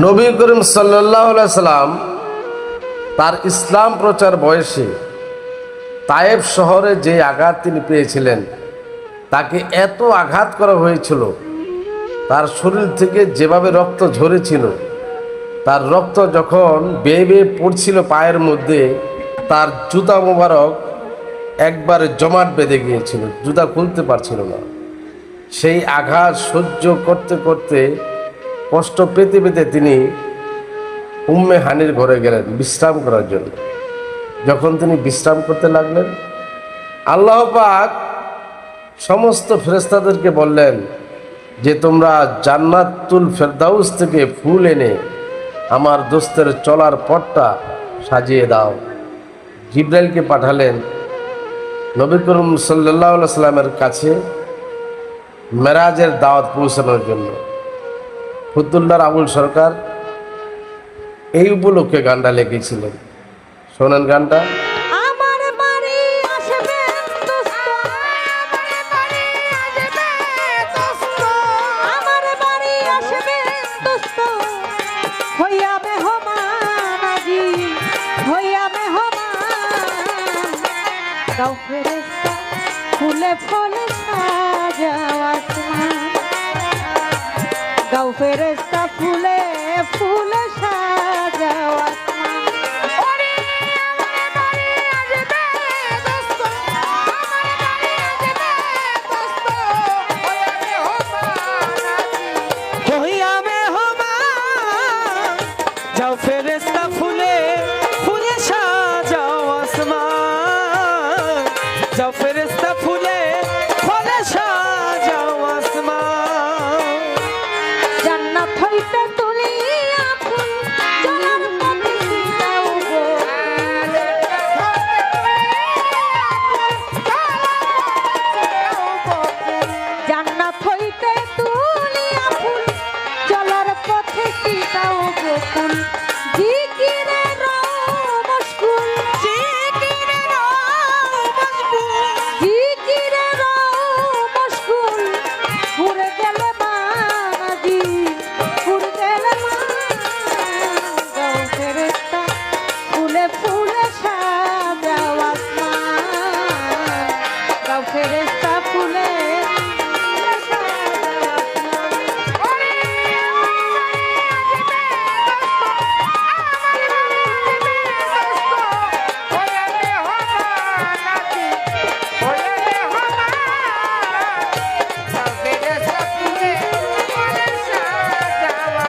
নবী করিম সাল্লাল্লাহু আলাইহি সাল্লাম তার ইসলাম প্রচার বয়সে তায়েফ শহরে যে আঘাত তিনি পেয়েছিলেন, তাকে এত আঘাত করা হয়েছিল, তার শরীর থেকে যেভাবে রক্ত ঝরেছিল, তার রক্ত যখন বেয়ে বেয়ে পড়ছিল পায়ের মধ্যে, তার জুতা মোবারক একবারে জমাট বেঁধে গিয়েছিল, জুতা খুলতে পারছিল না। সেই আঘাত সহ্য করতে করতে, কষ্ট পেতে পেতে তিনি উম্মে হানির ঘরে গেলেন বিশ্রাম করার জন্য। যখন তিনি বিশ্রাম করতে লাগলেন, আল্লাহ পাক সমস্ত ফেরেশতাদেরকে বললেন যে তোমরা জান্নাতুল ফেরদাউস থেকে ফুল এনে আমার দোস্তের চলার পথটা সাজিয়ে দাও। জিবরাইলকে পাঠালেন নবী করিম সাল্লাল্লাহু আলাইহি সাল্লামের কাছে মেরাজের দাওয়াত পৌঁছানোর জন্য। ফতুল্লার আবুল সরকার এই উপলক্ষে গানটা লিখেছিলেন। শোনেন গানটা। ফুলে ফলে সাজাও আসমান, গাও ফেরেশতা ফুলে ফুলে সাজাও আসমান। যাও ফেরেশতা ফুলে ফুলে সাজাও আসমান, যাও ফেরেশতা ফুলে ফুলে সাজাও আসমান। জান্নাত হইতে তুলিয়া ফুল চলার পথে দাও গো, জান্নাত হইতে তুলিয়া ফুল চলার পথে দাও গো ফুল।